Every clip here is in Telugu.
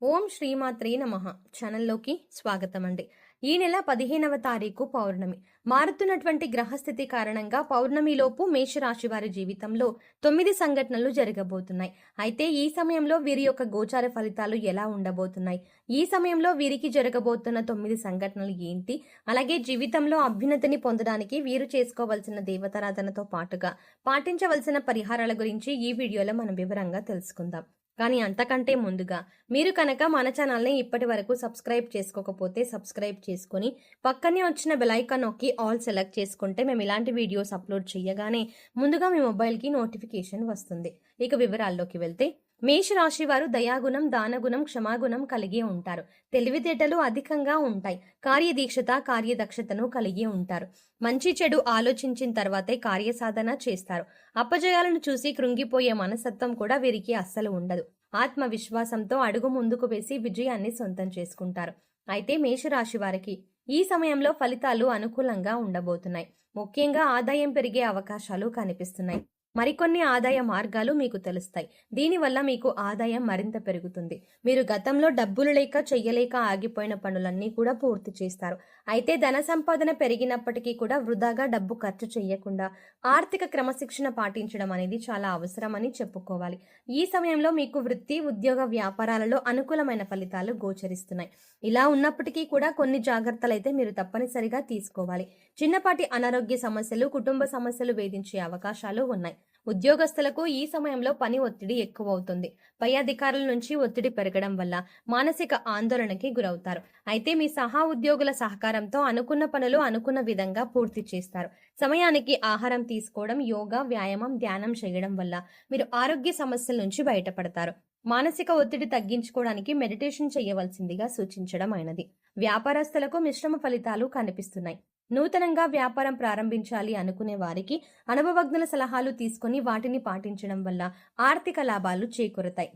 ఓం శ్రీమాత్రే నమః ఛానల్లోకి స్వాగతం అండి. ఈ నెల 15వ తారీఖు పౌర్ణమి. మారుతున్నటువంటి గ్రహస్థితి కారణంగా పౌర్ణమిలోపు మేషరాశి వారి జీవితంలో 9 సంఘటనలు జరగబోతున్నాయి. అయితే ఈ సమయంలో వీరి యొక్క గోచార ఫలితాలు ఎలా ఉండబోతున్నాయి, ఈ సమయంలో వీరికి జరగబోతున్న 9 సంఘటనలు ఏంటి, అలాగే జీవితంలో అభ్యున్నతిని పొందడానికి వీరు చేసుకోవాల్సిన దేవతారాధనతో పాటుగా పాటించవలసిన పరిహారాల గురించి ఈ వీడియోలో మనం వివరంగా తెలుసుకుందాం. కానీ అంతకంటే ముందుగా మీరు కనుక మన ఛానల్ని ఇప్పటి వరకు సబ్స్క్రైబ్ చేసుకోకపోతే సబ్స్క్రైబ్ చేసుకుని పక్కనే వచ్చిన బెల్ ఐకాన్ నొక్కి ఆల్ సెలెక్ట్ చేసుకుంటే మేము ఇలాంటి వీడియోస్ అప్లోడ్ చేయగానే ముందుగా మీ మొబైల్కి నోటిఫికేషన్ వస్తుంది. ఇక వివరాల్లోకి వెళ్తే, మేషరాశి వారు దయాగుణం, దానగుణం, క్షమాగుణం కలిగి ఉంటారు. తెలివితేటలు అధికంగా ఉంటాయి. కార్యదీక్షత, కార్యదక్షతను కలిగి ఉంటారు. మంచి చెడు ఆలోచించిన తర్వాతే కార్యసాధన చేస్తారు. అపజయాలను చూసి కృంగిపోయే మనస్తత్వం కూడా వీరికి అస్సలు ఉండదు. ఆత్మవిశ్వాసంతో అడుగు ముందుకు వేసి విజయాన్ని సొంతం చేసుకుంటారు. అయితే మేషరాశి వారికి ఈ సమయంలో ఫలితాలు అనుకూలంగా ఉండబోతున్నాయి. ముఖ్యంగా ఆదాయం పెరిగే అవకాశాలు కనిపిస్తున్నాయి. మరికొన్ని ఆదాయ మార్గాలు మీకు తెలుస్తాయి. దీనివల్ల మీకు ఆదాయం మరింత పెరుగుతుంది. మీరు గతంలో డబ్బులు లేక చెయ్యలేక ఆగిపోయిన పనులన్నీ కూడా పూర్తి చేస్తారు. అయితే ధన సంపాదన పెరిగినప్పటికీ కూడా వృధాగా డబ్బు ఖర్చు చేయకుండా ఆర్థిక క్రమశిక్షణ పాటించడం అనేది చాలా అవసరమని చెప్పుకోవాలి. ఈ సమయంలో మీకు వృత్తి, ఉద్యోగ, వ్యాపారాలలో అనుకూలమైన ఫలితాలు గోచరిస్తున్నాయి. ఇలా ఉన్నప్పటికీ కూడా కొన్ని జాగ్రత్తలు అయితే మీరు తప్పనిసరిగా తీసుకోవాలి. చిన్నపాటి అనారోగ్య సమస్యలు, కుటుంబ సమస్యలు వేధించే అవకాశాలు ఉన్నాయి. ఉద్యోగస్తులకు ఈ సమయంలో పని ఒత్తిడి ఎక్కువ అవుతుంది. పై అధికారుల నుంచి ఒత్తిడి పెరగడం వల్ల మానసిక ఆందోళనకి గురవుతారు. అయితే మీ సహా ఉద్యోగుల సహకారంతో అనుకున్న పనులు అనుకున్న విధంగా పూర్తి చేస్తారు. సమయానికి ఆహారం తీసుకోవడం, యోగా, వ్యాయామం, ధ్యానం చేయడం వల్ల మీరు ఆరోగ్య సమస్యల నుంచి బయటపడతారు. మానసిక ఒత్తిడి తగ్గించుకోవడానికి మెడిటేషన్ చేయవలసిందిగా సూచించడం అయినది. వ్యాపారస్తులకు మిశ్రమ ఫలితాలు కనిపిస్తున్నాయి. నూతనంగా వ్యాపారం ప్రారంభించాలి అనుకునే వారికి అనుభవజ్ఞుల సలహాలు తీసుకుని వాటిని పాటించడం వల్ల ఆర్థిక లాభాలు చేకూరుతాయి.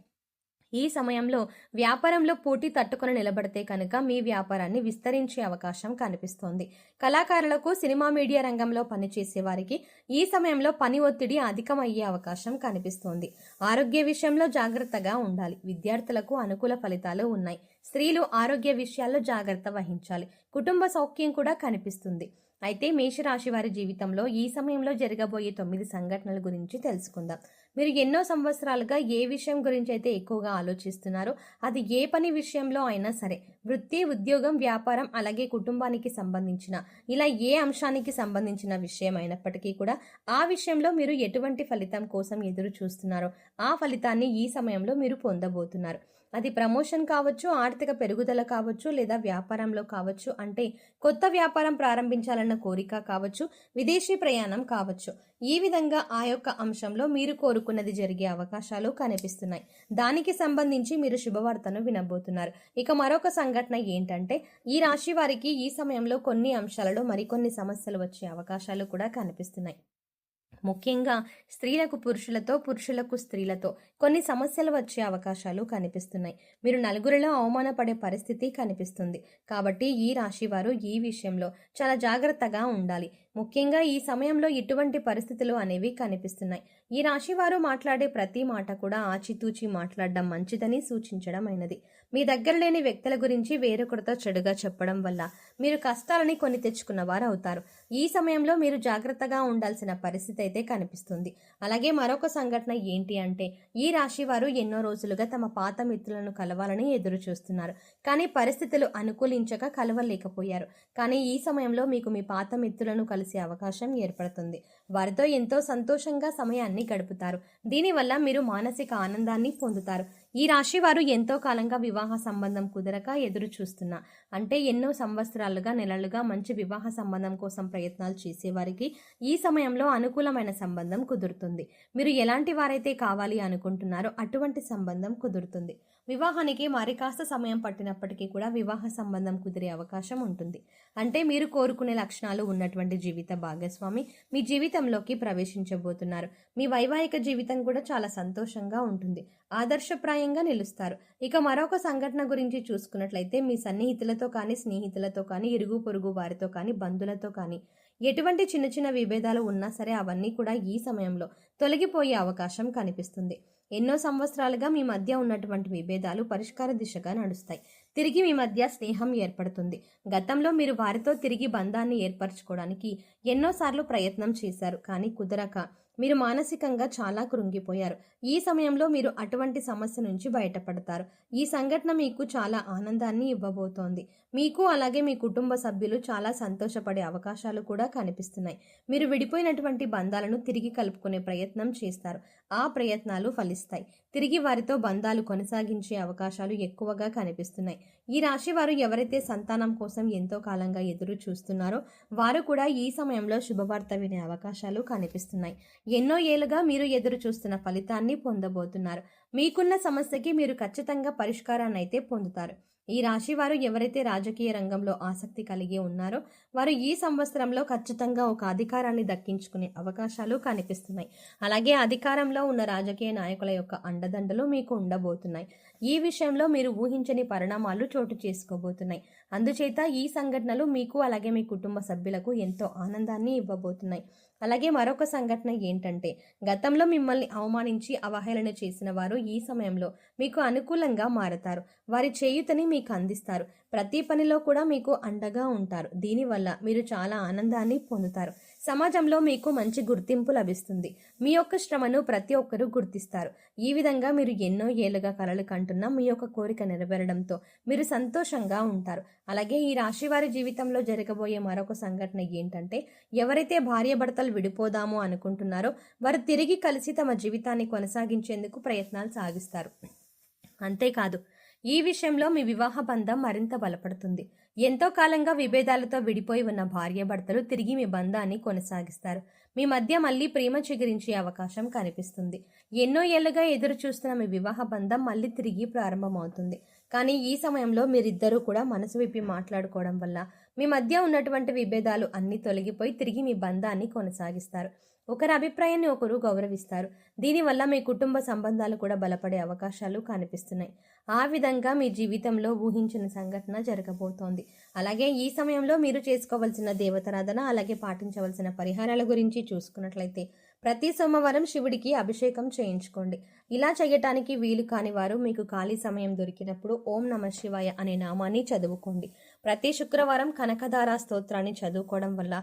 ఈ సమయంలో వ్యాపారంలో పోటీ తట్టుకొని నిలబడితే కనుక మీ వ్యాపారాన్ని విస్తరించే అవకాశం కనిపిస్తోంది. కళాకారులకు, సినిమా మీడియా రంగంలో పనిచేసే వారికి ఈ సమయంలో పని ఒత్తిడి అధికమయ్యే అవకాశం కనిపిస్తోంది. ఆరోగ్య విషయంలో జాగ్రత్తగా ఉండాలి. విద్యార్థులకు అనుకూల ఫలితాలు ఉన్నాయి. స్త్రీలు ఆరోగ్య విషయాల్లో జాగ్రత్త వహించాలి. కుటుంబ సౌఖ్యం కూడా కనిపిస్తుంది. అయితే మేషరాశి వారి జీవితంలో ఈ సమయంలో జరగబోయే 9 సంఘటనల గురించి తెలుసుకుందాం. మీరు ఎన్నో సంవత్సరాలుగా ఏ విషయం గురించి అయితే ఎక్కువగా ఆలోచిస్తున్నారో, అది ఏ పని విషయంలో అయినా సరే, వృత్తి, ఉద్యోగం, వ్యాపారం, అలాగే కుటుంబానికి సంబంధించిన ఇలా ఏ అంశానికి సంబంధించిన విషయం అయినప్పటికీ కూడా ఆ విషయంలో మీరు ఎటువంటి ఫలితం కోసం ఎదురు చూస్తున్నారో ఆ ఫలితాన్ని ఈ సమయంలో మీరు పొందబోతున్నారు. అది ప్రమోషన్ కావచ్చు, ఆర్థిక పెరుగుదల కావచ్చు, లేదా వ్యాపారంలో కావచ్చు, అంటే కొత్త వ్యాపారం ప్రారంభించాలన్న కోరిక కావచ్చు, విదేశీ ప్రయాణం కావచ్చు. ఈ విధంగా ఆ యొక్క అంశంలో మీరు కోరుకున్నది జరిగే అవకాశాలు కనిపిస్తున్నాయి. దానికి సంబంధించి మీరు శుభవార్తను వినబోతున్నారు. ఇక మరొక సంఘటన ఏంటంటే, ఈ రాశి వారికి ఈ సమయంలో కొన్ని అంశాలలో మరికొన్ని సమస్యలు వచ్చే అవకాశాలు కూడా కనిపిస్తున్నాయి. ముఖ్యంగా స్త్రీలకు పురుషులతో, పురుషులకు స్త్రీలతో కొన్ని సమస్యలు వచ్చే అవకాశాలు కనిపిస్తున్నాయి. మీరు నలుగురిలో అవమానపడే పరిస్థితి కనిపిస్తుంది. కాబట్టి ఈ రాశి వారు ఈ విషయంలో చాలా జాగ్రత్తగా ఉండాలి. ముఖ్యంగా ఈ సమయంలో ఇటువంటి పరిస్థితులు అనేవి కనిపిస్తున్నాయి. ఈ రాశి వారు మాట్లాడే ప్రతి మాట కూడా ఆచితూచి మాట్లాడడం మంచిదని సూచించడం అయినది. మీ దగ్గర లేని వ్యక్తుల గురించి వేరొకరితో చెడుగా చెప్పడం వల్ల మీరు కష్టాలని కొని తెచ్చుకున్న వారు అవుతారు. ఈ సమయంలో మీరు జాగ్రత్తగా ఉండాల్సిన పరిస్థితి అయితే కనిపిస్తుంది. అలాగే మరొక సంఘటన ఏంటి అంటే, ఈ రాశి వారు ఎన్నో రోజులుగా తమ పాత మిత్రులను కలవాలని ఎదురు చూస్తున్నారు. కానీ పరిస్థితులు అనుకూలించక కలవలేకపోయారు. కానీ ఈ సమయంలో మీకు మీ పాత మిత్రులను కలిసే అవకాశం ఏర్పడుతుంది. వారితో ఎంతో సంతోషంగా సమయాన్ని గడుపుతారు. దీనివల్ల మీరు మానసిక ఆనందాన్ని పొందుతారు. ఈ రాశి వారు ఎంతో కాలంగా వివాహ సంబంధం కుదరక ఎదురు చూస్తున్నా, అంటే ఎన్నో సంవత్సరాలుగా, నెలలుగా మంచి వివాహ సంబంధం కోసం ప్రయత్నాలు చేసేవారికి ఈ సమయంలో అనుకూలమైన సంబంధం కుదురుతుంది. మీరు ఎలాంటి వారైతే కావాలి అనుకుంటున్నారో అటువంటి సంబంధం కుదురుతుంది. వివాహానికి మరి కాస్త సమయం పట్టినప్పటికీ కూడా వివాహ సంబంధం కుదిరే అవకాశం ఉంటుంది. అంటే మీరు కోరుకునే లక్షణాలు ఉన్నటువంటి జీవిత భాగస్వామి మీ జీవితంలోకి ప్రవేశించబోతున్నారు. మీ వైవాహిక జీవితం కూడా చాలా సంతోషంగా ఉంటుంది. ఆదర్శప్రాయంగా నిలుస్తారు. ఇక మరొక సంఘటన గురించి చూసుకున్నట్లయితే, మీ సన్నిహితులతో కానీ, స్నేహితులతో కానీ, ఇరుగు పొరుగు వారితో కానీ, బంధువులతో కానీ ఎటువంటి చిన్న చిన్న విభేదాలు ఉన్నా సరే అవన్నీ కూడా ఈ సమయంలో తొలగిపోయే అవకాశం కనిపిస్తుంది. ఎన్నో సంవత్సరాలుగా మీ మధ్య ఉన్నటువంటి విభేదాలు పరిష్కార దిశగా నడుస్తాయి. తిరిగి మీ మధ్య స్నేహం ఏర్పడుతుంది. గతంలో మీరు వారితో తిరిగి బంధాన్ని ఏర్పరచుకోవడానికి ఎన్నోసార్లు ప్రయత్నం చేశారు, కానీ కుదరక మీరు మానసికంగా చాలా కృంగిపోయారు. ఈ సమయంలో మీరు అటువంటి సమస్య నుంచి బయటపడతారు. ఈ సంఘటన మీకు చాలా ఆనందాన్ని ఇవ్వబోతోంది. మీకు అలాగే మీ కుటుంబ సభ్యులు చాలా సంతోషపడే అవకాశాలు కూడా కనిపిస్తున్నాయి. మీరు విడిపోయినటువంటి బంధాలను తిరిగి కలుపుకునే ప్రయత్నం చేస్తారు. ఆ ప్రయత్నాలు ఫలిస్తాయి. తిరిగి వారితో బంధాలు కొనసాగించే అవకాశాలు ఎక్కువగా కనిపిస్తున్నాయి. ఈ రాశి వారు ఎవరైతే సంతానం కోసం ఎంతో కాలంగా ఎదురు చూస్తున్నారో వారు కూడా ఈ సమయంలో శుభవార్త వినే అవకాశాలు కనిపిస్తున్నాయి. ఎన్నో ఏళ్లుగా మీరు ఎదురు చూస్తున్న ఫలితాన్ని పొందబోతున్నారు. మీకున్న సమస్యకి మీరు ఖచ్చితంగా పరిష్కారాన్ని అయితే పొందుతారు. ఈ రాశి వారు ఎవరైతే రాజకీయ రంగంలో ఆసక్తి కలిగి ఉన్నారో వారు ఈ సంవత్సరంలో ఖచ్చితంగా ఒక అధికారాన్ని దక్కించుకునే అవకాశాలు కనిపిస్తున్నాయి. అలాగే అధికారంలో ఉన్న రాజకీయ నాయకుల యొక్క అండదండలు మీకు ఉండబోతున్నాయి. ఈ విషయంలో మీరు ఊహించని పరిణామాలు చోటు చేసుకోబోతున్నాయి. అందుచేత ఈ సంఘటనలు మీకు అలాగే మీ కుటుంబ సభ్యులకు ఎంతో ఆనందాన్ని ఇవ్వబోతున్నాయి. అలాగే మరొక సంఘటన ఏంటంటే, గతంలో మిమ్మల్ని అవమానించి అవహేళన చేసిన వారు ఈ సమయంలో మీకు అనుకూలంగా మారతారు. వారి చేయూతని మీకు అందిస్తారు. ప్రతి పనిలో కూడా మీకు అండగా ఉంటారు. దీనివల్ల మీరు చాలా ఆనందాన్ని పొందుతారు. సమాజంలో మీకు మంచి గుర్తింపు లభిస్తుంది. మీ యొక్క శ్రమను ప్రతి ఒక్కరూ గుర్తిస్తారు. ఈ విధంగా మీరు ఎన్నో ఏళ్లుగా కలలు కంటున్న మీ యొక్క కోరిక నెరవేరడంతో మీరు సంతోషంగా ఉంటారు. అలాగే ఈ రాశి వారి జీవితంలో జరగబోయే మరొక సంఘటన ఏంటంటే, ఎవరైతే భార్యాభర్తలు విడిపోదాము అనుకుంటున్నారో వారు తిరిగి కలిసి తమ జీవితాన్ని కొనసాగించేందుకు ప్రయత్నాలు సాగిస్తారు. అంతేకాదు, ఈ విషయంలో మీ వివాహ బంధం మరింత బలపడుతుంది. ఎంతో కాలంగా విభేదాలతో విడిపోయి ఉన్న భార్యాభర్తలు తిరిగి మీ బంధాన్ని కొనసాగిస్తారు. మీ మధ్య మళ్ళీ ప్రేమ చిగురించే అవకాశం కనిపిస్తుంది. ఎన్నో ఏళ్లుగా ఎదురు చూస్తున్న మీ వివాహ బంధం మళ్ళీ తిరిగి ప్రారంభమవుతుంది. కానీ ఈ సమయంలో మీరిద్దరూ కూడా మనసు విప్పి మాట్లాడుకోవడం వల్ల మీ మధ్య ఉన్నటువంటి విభేదాలు అన్నీ తొలగిపోయి తిరిగి మీ బంధాన్ని కొనసాగిస్తారు. ఒకరి అభిప్రాయాన్ని ఒకరు గౌరవిస్తారు. దీనివల్ల మీ కుటుంబ సంబంధాలు కూడా బలపడే అవకాశాలు కనిపిస్తున్నాయి. ఆ విధంగా మీ జీవితంలో ఊహించిన సంఘటన జరగబోతోంది. అలాగే ఈ సమయంలో మీరు చేసుకోవాల్సిన దేవతారాధన అలాగే పాటించవలసిన పరిహారాల గురించి చూసుకున్నట్లయితే, ప్రతి సోమవారం శివుడికి అభిషేకం చేయించుకోండి. ఇలా చేయటానికి వీలు కాని వారు మీకు ఖాళీ సమయం దొరికినప్పుడు ఓం నమః శివాయ అనే నామాన్ని చదువుకోండి. ప్రతి శుక్రవారం కనకదార స్తోత్రాన్ని చదువుకోవడం వల్ల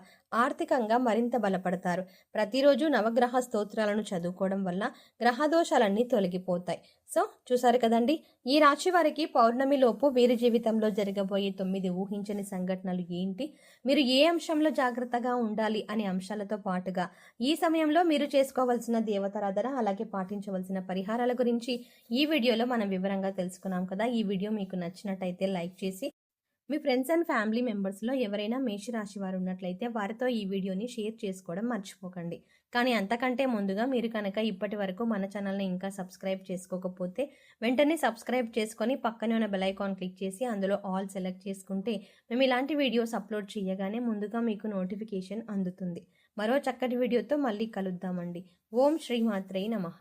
ఆర్థికంగా మరింత బలపడతారు. ప్రతిరోజు నవగ్రహ స్తోత్రాలను చదువుకోవడం వల్ల గ్రహదోషాలన్నీ తొలగిపోతాయి. సో చూసారు కదండి, ఈ రాశి వారికి పౌర్ణమి లోపు వీరి జీవితంలో జరగబోయే 9 ఊహించని సంఘటనలు ఏంటి, మీరు ఏ అంశంలో జాగ్రత్తగా ఉండాలి అనే అంశాలతో పాటుగా ఈ సమయంలో మీరు చేసుకోవాల్సిన దేవతారాధన అలాగే పాటించవలసిన పరిహారాల గురించి ఈ వీడియోలో మనం వివరంగా తెలుసుకున్నాం కదా. ఈ వీడియో మీకు నచ్చినట్టయితే లైక్ చేసి మీ ఫ్రెండ్స్ అండ్ ఫ్యామిలీ మెంబర్స్లో ఎవరైనా మేషరాశి వారు ఉన్నట్లయితే వారితో ఈ వీడియోని షేర్ చేసుకోవడం మర్చిపోకండి. కానీ అంతకంటే ముందుగా మీరు కనుక ఇప్పటి వరకు మన ఛానల్ని ఇంకా సబ్స్క్రైబ్ చేసుకోకపోతే వెంటనే సబ్స్క్రైబ్ చేసుకొని పక్కనే ఉన్న బెల్ ఐకాన్ క్లిక్ చేసి అందులో ఆల్ సెలెక్ట్ చేసుకుంటే మేము ఇలాంటి వీడియోస్ అప్లోడ్ చేయగానే ముందుగా మీకు నోటిఫికేషన్ అందుతుంది. మరో చక్కటి వీడియోతో మళ్ళీ కలుద్దామండి. ఓం శ్రీమాత్రే నమః.